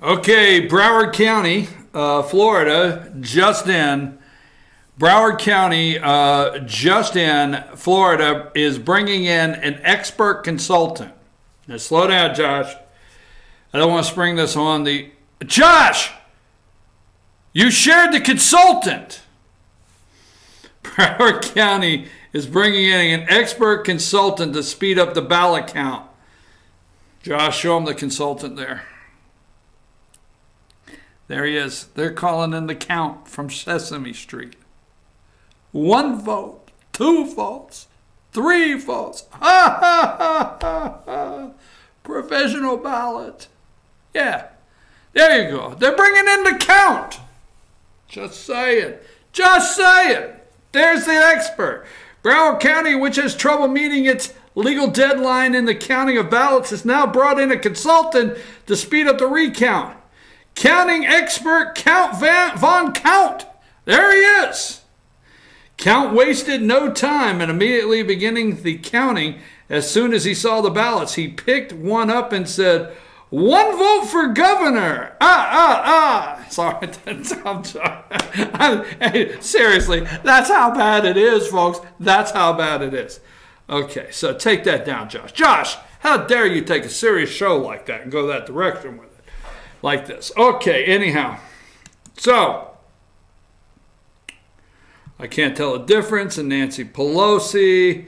Okay, Broward County, Florida, just in. Broward County, just in, Florida, is bringing in an expert consultant. Now, slow down, Josh. I don't want to spring this on the... Josh! You shared the consultant! Broward County is bringing in an expert consultant to speed up the ballot count. Josh, show him the consultant there. There he is. They're calling in the count from Sesame Street. 1 vote, 2 votes, 3 votes. Ha ha ha ha ha. Provisional ballot. Yeah, there you go. They're bringing in the count. Just saying. Just saying. There's the expert. Broward County, which has trouble meeting its legal deadline in the counting of ballots, has now brought in a consultant to speed up the recount. Counting expert Count Von Count. There he is. Count wasted no time and immediately beginning the counting. As soon as he saw the ballots, he picked one up and said, 1 vote for governor. Sorry, I'm sorry. Hey, seriously, that's how bad it is, folks. That's how bad it is. Okay, so take that down, Josh. Josh, how dare you take a serious show like that and go that direction with it? Like this. Okay, anyhow. So, I can't tell a difference in Nancy Pelosi,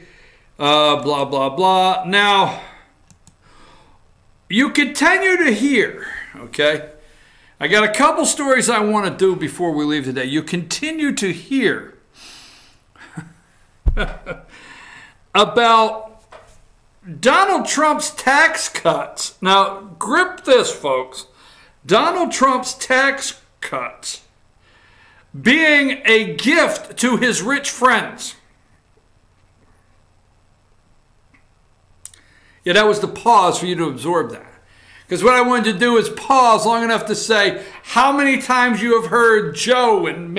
blah, blah, blah. Now, you continue to hear, okay? I got a couple stories I want to do before we leave today. You continue to hear about Donald Trump's tax cuts. Now, grip this, folks. Donald Trump's tax cuts being a gift to his rich friends. Yeah, that was the pause for you to absorb that. Because what I wanted to do is pause long enough to say how many times you have heard Joe and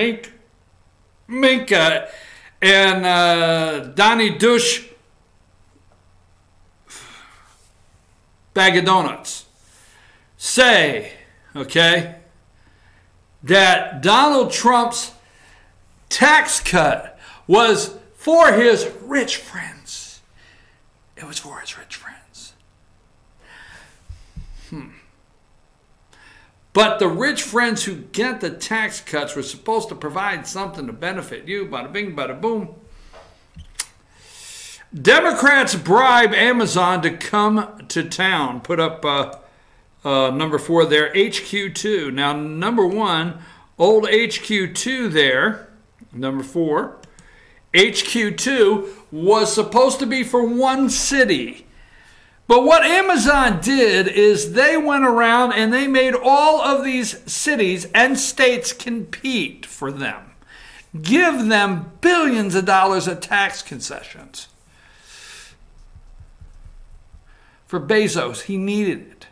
Minka and Donnie Dush bag of donuts say, okay, that Donald Trump's tax cut was for his rich friends. It was for his rich friends. But the rich friends who get the tax cuts were supposed to provide something to benefit you. Bada bing, bada boom. Democrats bribe Amazon to come to town. Put up number 4 there, HQ2. Now, number 1, old HQ2 there, number 4. HQ2 was supposed to be for 1 city. But what Amazon did is they went around and they made all of these cities and states compete for them. Give them billions of dollars of tax concessions. For Bezos, he needed it.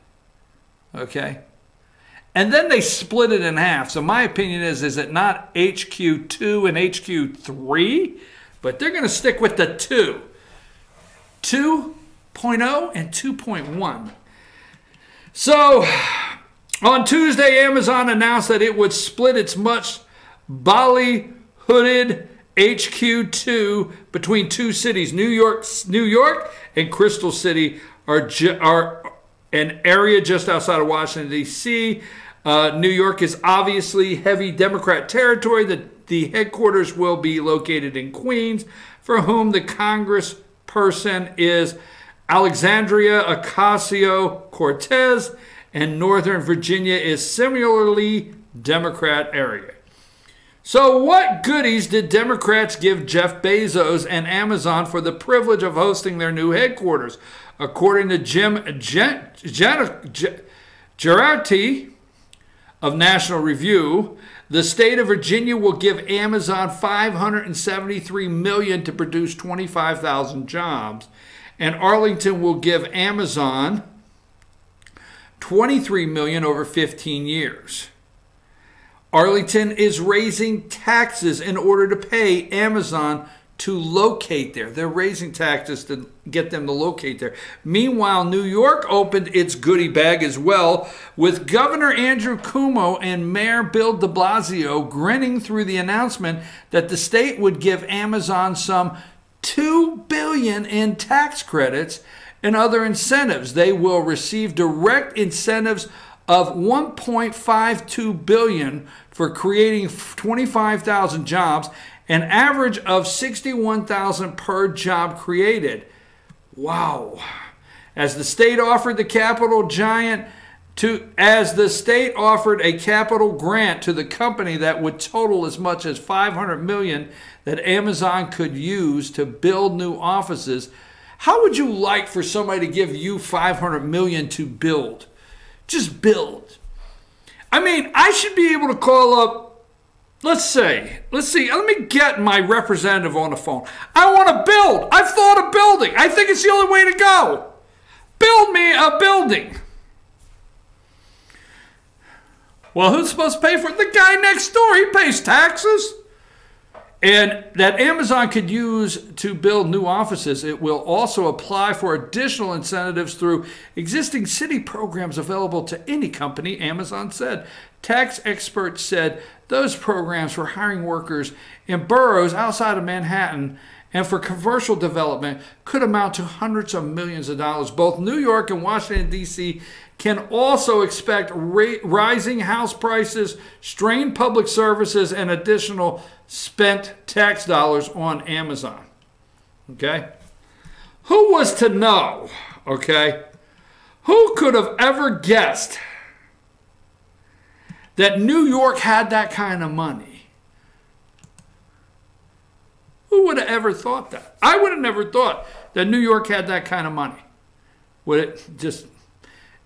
Okay? And then they split it in half. So my opinion is it not HQ2 and HQ3? But they're going to stick with the 2. 2.0 and 2.1. So, on Tuesday, Amazon announced that it would split its much ballyhooed HQ2 between 2 cities. New York and Crystal City are an area just outside of Washington, D.C. New York is obviously heavy Democrat territory. The headquarters will be located in Queens, for whom the congressperson is Alexandria Ocasio-Cortez, and Northern Virginia is similarly Democrat area. So what goodies did Democrats give Jeff Bezos and Amazon for the privilege of hosting their new headquarters? According to Jim Girardi of National Review, the state of Virginia will give Amazon $573 million to produce 25,000 jobs. And Arlington will give Amazon $23 million over 15 years. Arlington is raising taxes in order to pay Amazon to locate there. They're raising taxes to get them to locate there. Meanwhile, New York opened its goodie bag as well, with Governor Andrew Cuomo and Mayor Bill de Blasio grinning through the announcement that the state would give Amazon some $2 billion in tax credits and other incentives. They will receive direct incentives of $1.52 billion for creating 25,000 jobs, an average of 61,000 per job created. Wow. As the state offered a capital grant to the company that would total as much as $500 million that Amazon could use to build new offices. How would you like for somebody to give you $500 million to build? Just build. I mean, I should be able to call up, let's see, let me get my representative on the phone. I want to build. I've thought of building. I think it's the only way to go. Build me a building. Well, who's supposed to pay for it? The guy next door. He pays taxes. And that Amazon could use to build new offices. It will also apply for additional incentives through existing city programs available to any company, Amazon said. Tax experts said those programs for hiring workers in boroughs outside of Manhattan and for commercial development could amount to hundreds of millions of dollars. Both New York and Washington, D.C. can also expect rising house prices, strained public services, and additional spent tax dollars on Amazon. Okay? Who was to know? Okay? Who could have ever guessed that New York had that kind of money? Who would have ever thought that? I would have never thought that New York had that kind of money. Would it just...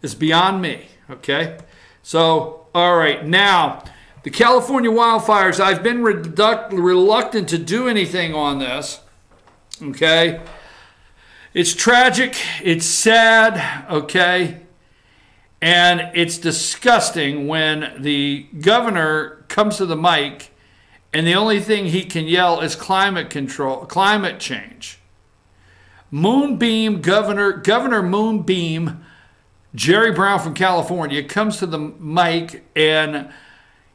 It's beyond me, okay? So, all right, now, the California wildfires, I've been reluctant to do anything on this, okay? It's tragic, it's sad, okay? And it's disgusting when the governor comes to the mic and the only thing he can yell is climate change. Governor Moonbeam, Jerry Brown from California, comes to the mic and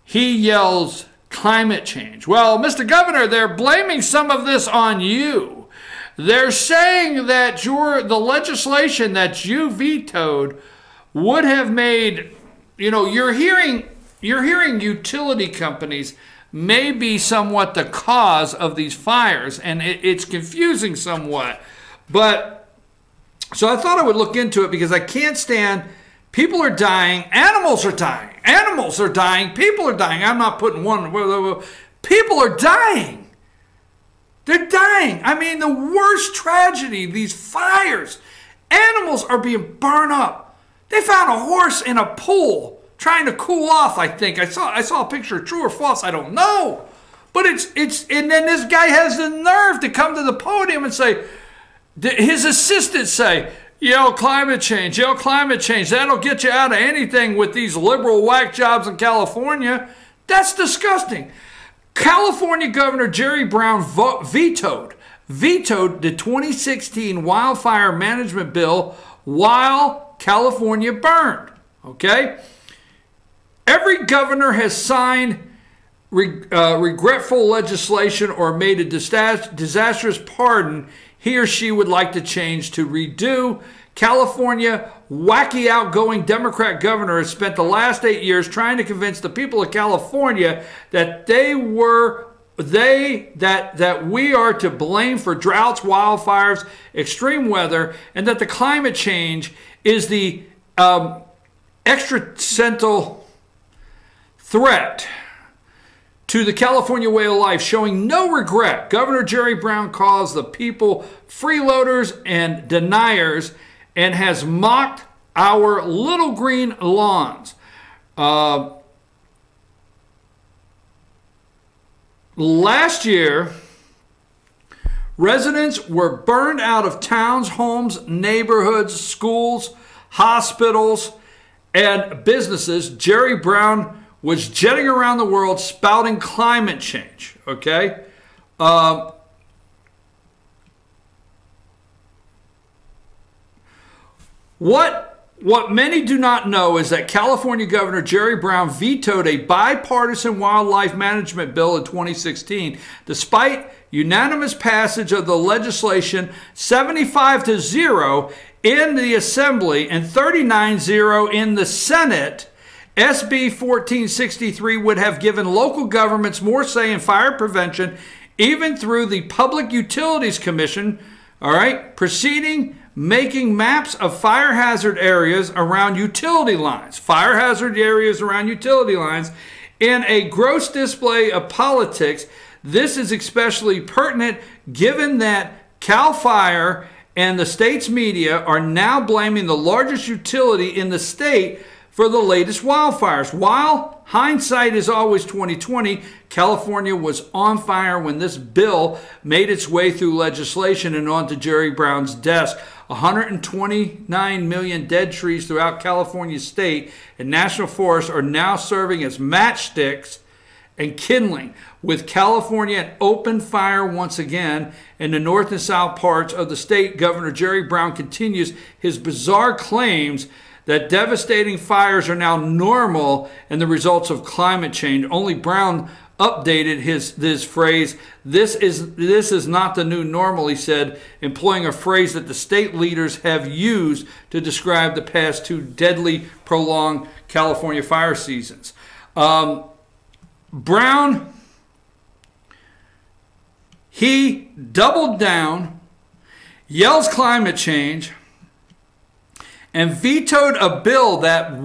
he yells climate change. Well, Mr. Governor, they're blaming some of this on you. They're saying that the legislation that you vetoed would have made, you're hearing utility companies may be somewhat the cause of these fires, and it's confusing somewhat. But so I thought I would look into it because I can't stand people are dying, animals are dying, people are dying. I'm not putting one. People are dying. They're dying. I mean, the worst tragedy, these fires. Animals are being burned up. They found a horse in a pool trying to cool off, I think. I saw a picture, true or false, I don't know. But and then this guy has the nerve to come to the podium and say, his assistants say, yell climate change, that'll get you out of anything with these liberal whack jobs in California. That's disgusting. California Governor Jerry Brown vetoed the 2016 wildfire management bill while California burned. Okay? Every governor has signed regretful legislation or made a disastrous pardon he or she would like to change to redo. California wacky outgoing Democrat governor has spent the last 8 years trying to convince the people of California that that we are to blame for droughts, wildfires, extreme weather, and that the climate change is the existential threat to the California way of life, showing no regret. Governor Jerry Brown calls the people freeloaders and deniers and has mocked our little green lawns. Last year, residents were burned out of towns, homes, neighborhoods, schools, hospitals, and businesses. Jerry Brown was jetting around the world spouting climate change, okay? What many do not know is that California Governor Jerry Brown vetoed a bipartisan wildlife management bill in 2016, despite unanimous passage of the legislation 75-0 in the Assembly and 39-0 in the Senate. SB 1463 would have given local governments more say in fire prevention, even through the Public Utilities Commission, proceeding making maps of fire hazard areas around utility lines. Fire hazard areas around utility lines. In a gross display of politics, this is especially pertinent given that CAL FIRE and the state's media are now blaming the largest utility in the state for the latest wildfires. While hindsight is always 20/20, California was on fire when this bill made its way through legislation and onto Jerry Brown's desk. 129 million dead trees throughout California state and national forests are now serving as matchsticks and kindling, with California at open fire once again. In the north and south parts of the state, Governor Jerry Brown continues his bizarre claims that devastating fires are now normal and the results of climate change. Only Brown updated this phrase. This is not the new normal, he said, employing a phrase that the state leaders have used to describe the past two deadly, prolonged California fire seasons. Brown, he doubled down, yells climate change, and vetoed a bill that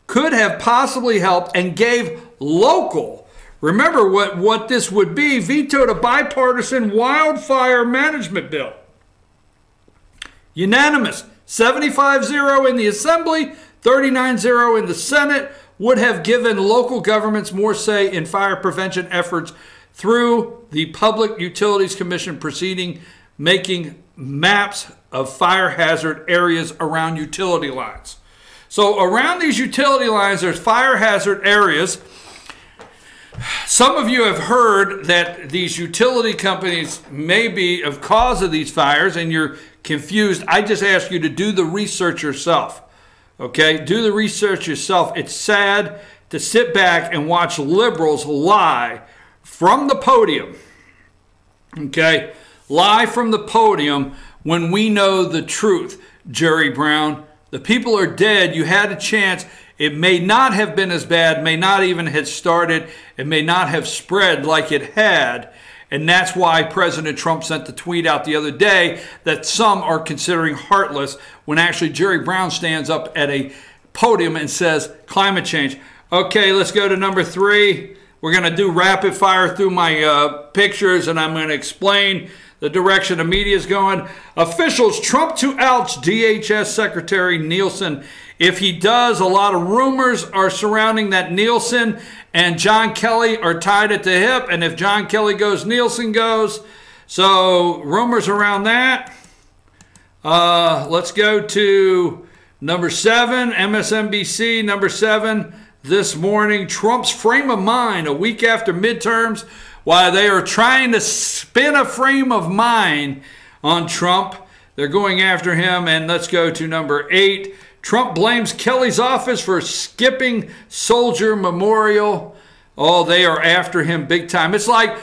could have possibly helped and gave local, remember what this would be, vetoed a bipartisan wildfire management bill. Unanimous, 75-0 in the Assembly, 39-0 in the Senate, would have given local governments more say in fire prevention efforts through the Public Utilities Commission proceeding, making maps of fire hazard areas around utility lines. So around these utility lines, there's fire hazard areas. Some of you have heard that these utility companies may be of cause of these fires and you're confused. I just ask you to do the research yourself. Okay, do the research yourself. It's sad to sit back and watch liberals lie from the podium. Okay, lie from the podium when we know the truth. Jerry Brown, the people are dead. You had a chance. It may not have been as bad, may not even have started, it may not have spread like it had. And that's why President Trump sent the tweet out the other day that some are considering heartless, when actually Jerry Brown stands up at a podium and says climate change. Okay, let's go to number 3. We're going to do rapid fire through my pictures, and I'm going to explain the direction the media is going. Officials, Trump to ouch DHS Secretary Nielsen. If he does, a lot of rumors are surrounding that Nielsen and John Kelly are tied at the hip. And if John Kelly goes, Nielsen goes. So rumors around that. Let's go to number 7, MSNBC. Number 7, this morning, Trump's frame of mind a week after midterms. While they are trying to spin a frame of mind on Trump, they're going after him. And let's go to number 8. Trump blames Kelly's office for skipping soldier memorial. Oh, they are after him big time. It's like,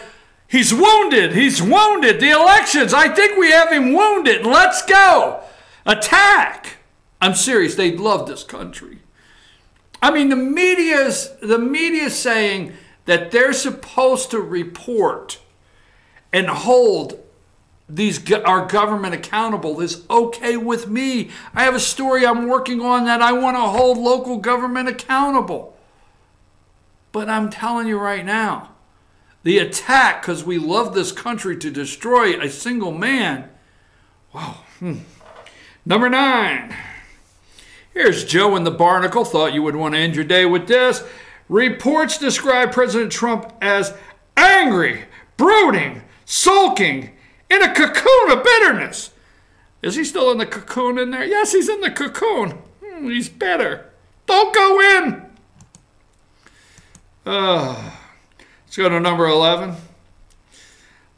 he's wounded. He's wounded. The elections, I think we have him wounded. Let's go. Attack. I'm serious. They love this country. I mean, the media's saying that they're supposed to report and hold our government accountable. Is okay with me. I have a story I'm working on that I want to hold local government accountable. But I'm telling you right now, the attack, because we love this country, to destroy a single man. Wow. Number 9. Here's Joe in the Barnacle. Thought you would want to end your day with this. Reports describe President Trump as angry, brooding, sulking, in a cocoon of bitterness. Is he still in the cocoon in there? Yes, he's in the cocoon. He's bitter. Don't go in. Let's go to number 11.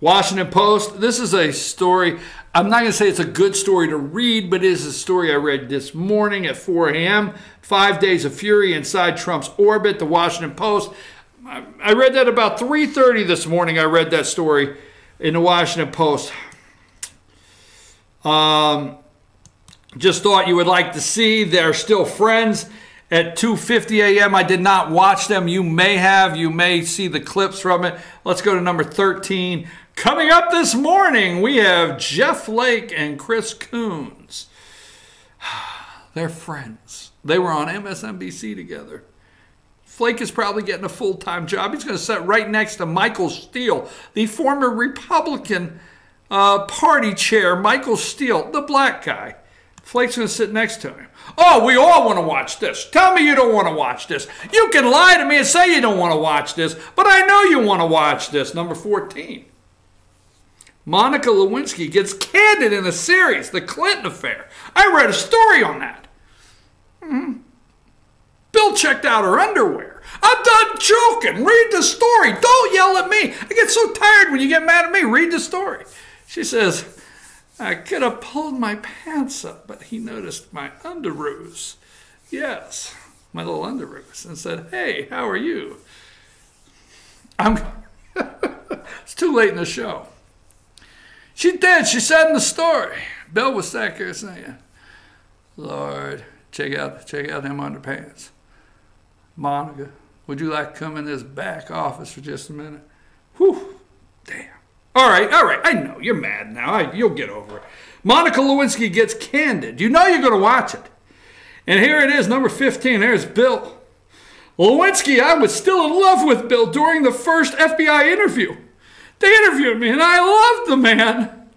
Washington Post. This is a story. I'm not going to say it's a good story to read, but it is a story I read this morning at 4 a.m. 5 days of fury inside Trump's orbit, the Washington Post. I read that about 3:30 this morning. I read that story in the Washington Post. Just thought you would like to see. They're still friends at 2:50 a.m. I did not watch them. You may have. You may see the clips from it. Let's go to number 13. Coming up this morning, we have Jeff Flake and Chris Coons. They're friends. They were on MSNBC together. Flake is probably getting a full-time job. He's going to sit right next to Michael Steele, the former Republican Party chair, Michael Steele, the black guy. Flake's going to sit next to him. Oh, we all want to watch this. Tell me you don't want to watch this. You can lie to me and say you don't want to watch this, but I know you want to watch this. Number 14. Monica Lewinsky gets candid in a series, The Clinton Affair. I read a story on that. Bill checked out her underwear. I'm done joking. Read the story. Don't yell at me. I get so tired when you get mad at me. Read the story. She says, I could have pulled my pants up, but he noticed my underoos. Yes, my little underoos. And said, hey, how are you? It's too late in the show. She did. She said in the story. Bill was sat there saying, Lord, check out them underpants. Monica, would you like to come in this back office for just a minute? Whew, damn. All right. I know, you're mad now. You'll get over it. Monica Lewinsky gets candid. You know you're going to watch it. And here it is, number 15. There's Bill. Lewinsky, I was still in love with Bill during the first FBI interview. They interviewed me, and I loved the man.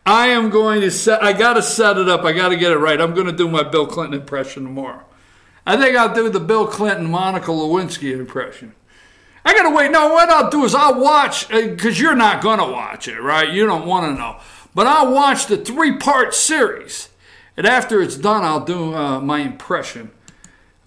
I got to set it up. I got to get it right. I'm going to do my Bill Clinton impression tomorrow. I think I'll do the Bill Clinton, Monica Lewinsky impression. I got to wait. No, what I'll do is I'll watch, because you're not going to watch it, right? You don't want to know. But I'll watch the 3-part series. And after it's done, I'll do my impression.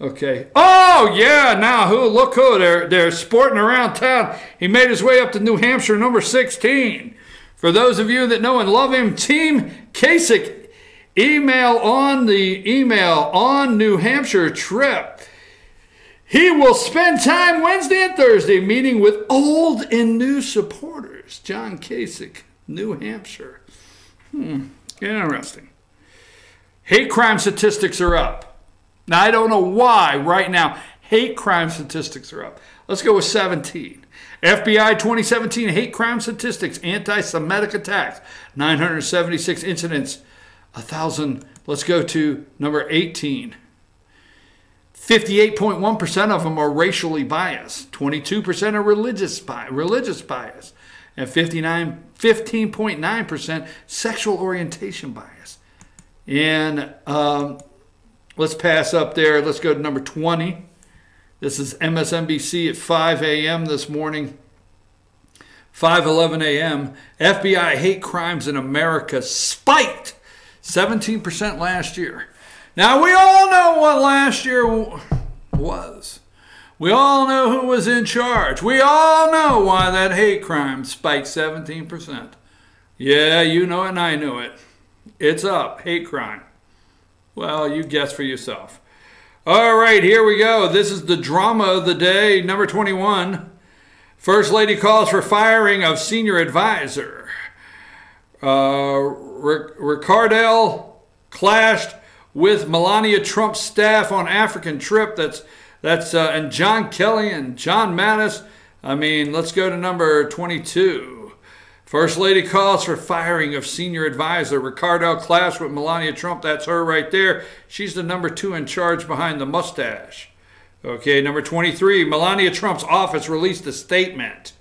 Okay. Oh, yeah. Now, look who. They're sporting around town. He made his way up to New Hampshire, number 16. For those of you that know and love him, Team Kasich, on New Hampshire trip. He will spend time Wednesday and Thursday meeting with old and new supporters. John Kasich, New Hampshire. Interesting. Hate crime statistics are up. Now, I don't know why right now hate crime statistics are up. Let's go with 17. FBI 2017 hate crime statistics, anti-Semitic attacks, 976 incidents, 1,000. Let's go to number 18. 58.1% of them are racially biased, 22% are religious bias, and 15.9% sexual orientation bias. And let's pass up there. Let's go to number 20. This is MSNBC at 5 a.m. this morning. 5:11 a.m. FBI hate crimes in America spiked 17% last year. Now, we all know what last year was. We all know who was in charge. We all know why that hate crime spiked 17%. Yeah, you know it and I knew it. It's up. Hate crime. Well, you guess for yourself. All right, here we go. This is the drama of the day. Number 21. First Lady calls for firing of senior advisor. Ricardel clashed with Melania Trump's staff on African trip. And John Kelly and John Mattis. I mean, let's go to number 22. First Lady calls for firing of senior advisor. Ricardel clashed with Melania Trump. That's her right there. She's the number 2 in charge behind the mustache. Okay, number 23. Melania Trump's office released a statement.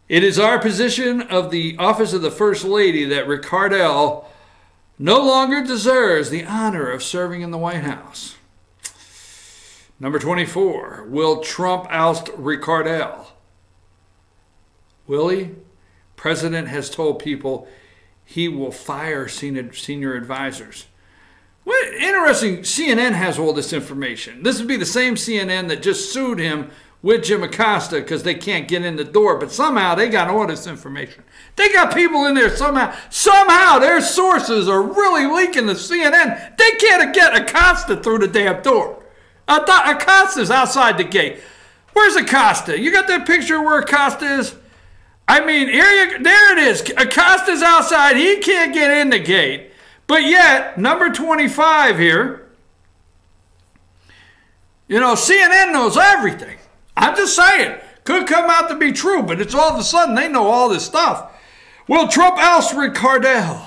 It is our position of the office of the First Lady that Ricardel no longer deserves the honor of serving in the White House. Number 24. Will Trump oust Ricardel? Will he? President has told people he will fire senior advisors. What interesting, CNN has all this information. This would be the same CNN that just sued him with Jim Acosta because they can't get in the door, but somehow they got all this information. They got people in there somehow. Somehow their sources are really leaking to CNN. They can't get Acosta through the damn door. Acosta's outside the gate. Where's Acosta? You got that picture where Acosta is? I mean, there it is. Acosta's outside. He can't get in the gate. But yet, number 25 here, you know, CNN knows everything. I'm just saying. Could come out to be true, but it's all of a sudden they know all this stuff. Will Trump oust Ricardel?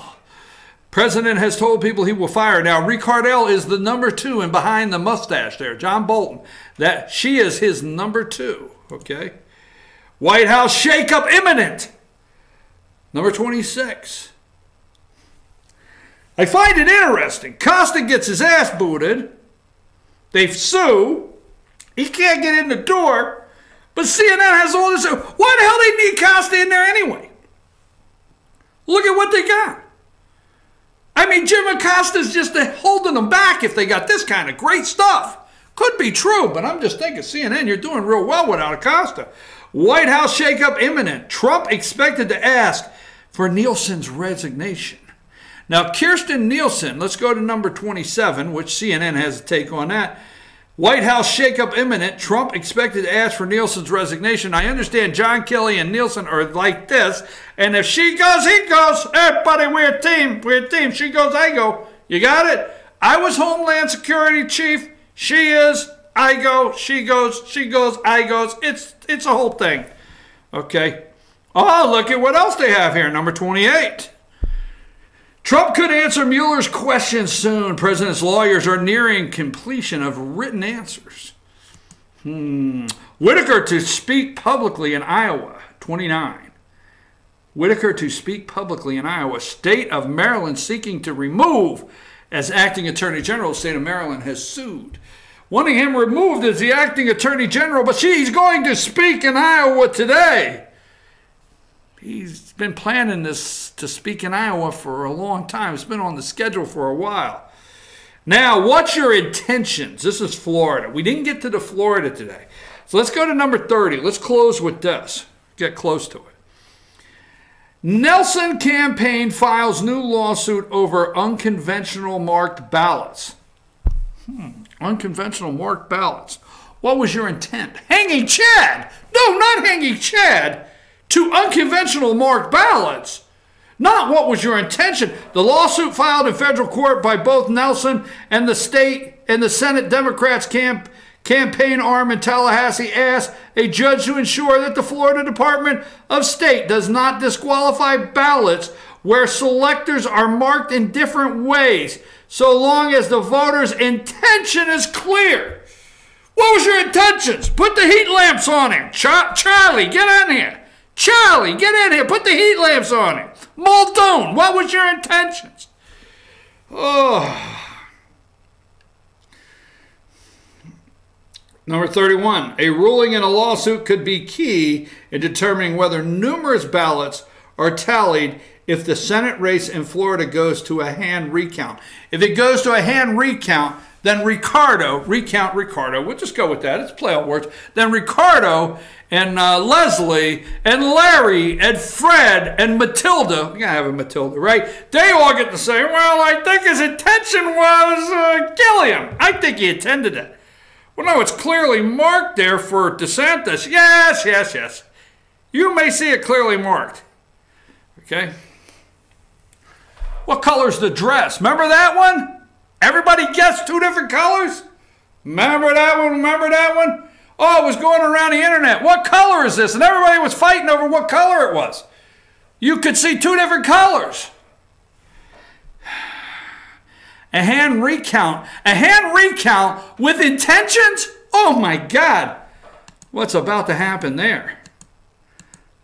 President has told people he will fire. Now, Ricardel is the number 2 and behind the mustache there, John Bolton. That she is his number 2, okay? White House shakeup imminent. Number 26. I find it interesting. Costa gets his ass booted. They sue. He can't get in the door. But CNN has all this. Why the hell they need Costa in there anyway? Look at what they got. I mean, Jim Acosta's just holding them back if they got this kind of great stuff. Could be true, but I'm just thinking, CNN, you're doing real well without Acosta. White House shakeup imminent. Trump expected to ask for Nielsen's resignation. Now, Kirstjen Nielsen, let's go to number 27, which CNN has a take on that. White House shakeup imminent. Trump expected to ask for Nielsen's resignation. I understand John Kelly and Nielsen are like this. And if she goes, he goes. Hey, buddy, we're a team. We're a team. She goes, I go. You got it? I was Homeland Security Chief. She is. I go. She goes. She goes. I goes. It's a whole thing. Okay. Oh, look at what else they have here. Number 28. Trump could answer Mueller's questions soon. President's lawyers are nearing completion of written answers. Whitaker to speak publicly in Iowa, 29. Whitaker to speak publicly in Iowa. State of Maryland seeking to remove as acting Attorney General. The state of Maryland has sued, wanting him removed as the acting Attorney General, but he's going to speak in Iowa today. He's been planning this to speak in Iowa for a long time. It's been on the schedule for a while. Now, what's your intentions? This is Florida. We didn't get to the Florida today. So let's go to number 30. Let's close with this. Get close to it. Nelson campaign files new lawsuit over unconventional marked ballots. Unconventional marked ballots. What was your intent? Hanging Chad! No, not hanging Chad! To unconventional marked ballots. Not what was your intention. The lawsuit filed in federal court by both Nelson and the state and the Senate Democrats campaign arm in Tallahassee asked a judge to ensure that the Florida Department of State does not disqualify ballots where selectors are marked in different ways, so long as the voter's intention is clear. What was your intentions? Put the heat lamps on him. Charlie, get in here. Charlie, get in here. Put the heat lamps on him. Muldoon, what was your intentions? Oh. Number 31. A ruling in a lawsuit could be key in determining whether numerous ballots are tallied if the Senate race in Florida goes to a hand recount. If it goes to a hand recount, then Ricardo, we'll just go with that. It's play on words. Then Ricardo and Leslie and Larry and Fred and Matilda, you gotta have a Matilda, right? They all get to say, well, I think his intention was Gilliam. I think he intended it. Well, no, it's clearly marked there for DeSantis. Yes, yes, yes. You may see it clearly marked. Okay? What color's the dress? Remember that one? Everybody guessed 2 different colors? Remember that one? Remember that one? Oh, it was going around the internet. What color is this? And everybody was fighting over what color it was. You could see 2 different colors. A hand recount. A hand recount with intentions? Oh my God. What's about to happen there?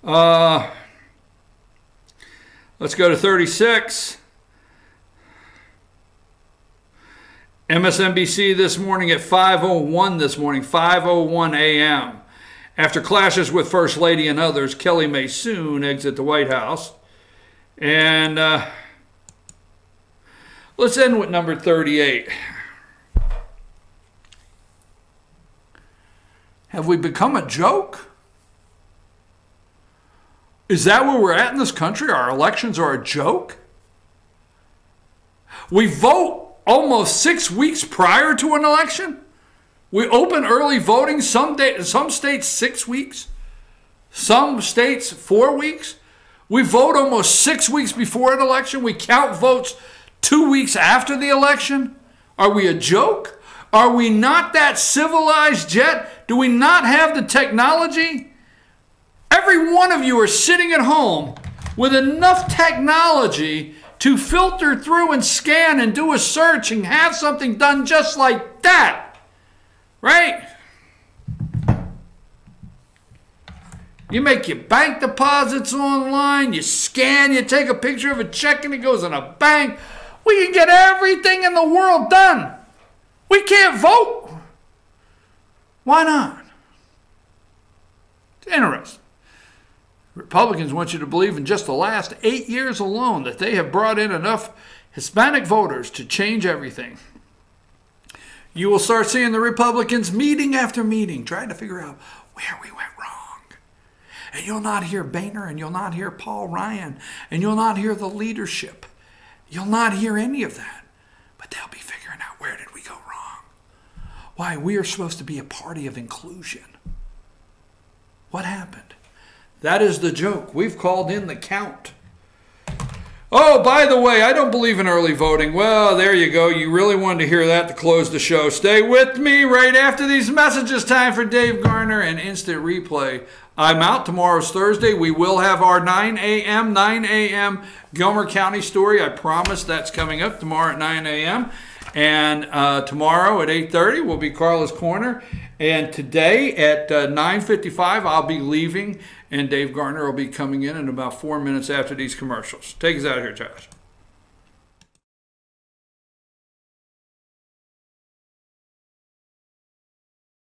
Let's go to 36. MSNBC this morning at 5:01 this morning, 5:01 a.m. After clashes with First Lady and others, Kelly may soon exit the White House. And let's end with number 38. Have we become a joke? Is that where we're at in this country? Our elections are a joke? We vote almost 6 weeks prior to an election. We open early voting, some states 6 weeks, some states 4 weeks. We vote almost 6 weeks before an election. We count votes 2 weeks after the election. Are we a joke? Are we not that civilized yet? Do we not have the technology? Every one of you are sitting at home with enough technology to filter through and scan and do a search and have something done just like that. Right? You make your bank deposits online, you scan, you take a picture of a check and it goes in a bank. We can get everything in the world done. We can't vote. Why not? It's interesting. Republicans want you to believe in just the last 8 years alone that they have brought in enough Hispanic voters to change everything. You will start seeing the Republicans meeting after meeting trying to figure out where we went wrong. And you'll not hear Boehner, and you'll not hear Paul Ryan, and you'll not hear the leadership. You'll not hear any of that. But they'll be figuring out, where did we go wrong? Why, we are supposed to be a party of inclusion. What happened? That is the joke. We've called in the count. Oh, by the way, I don't believe in early voting. Well, there you go. You really wanted to hear that to close the show. Stay with me right after these messages. Time for Dave Garner and Instant Replay. I'm out. Tomorrow's Thursday. We will have our 9 a.m. Gilmer County story. I promise that's coming up tomorrow at 9 a.m. And tomorrow at 8:30 will be Carla's Corner. And today at 9:55 I'll be leaving, and Dave Garner will be coming in about 4 minutes after these commercials. Take us out of here, Josh.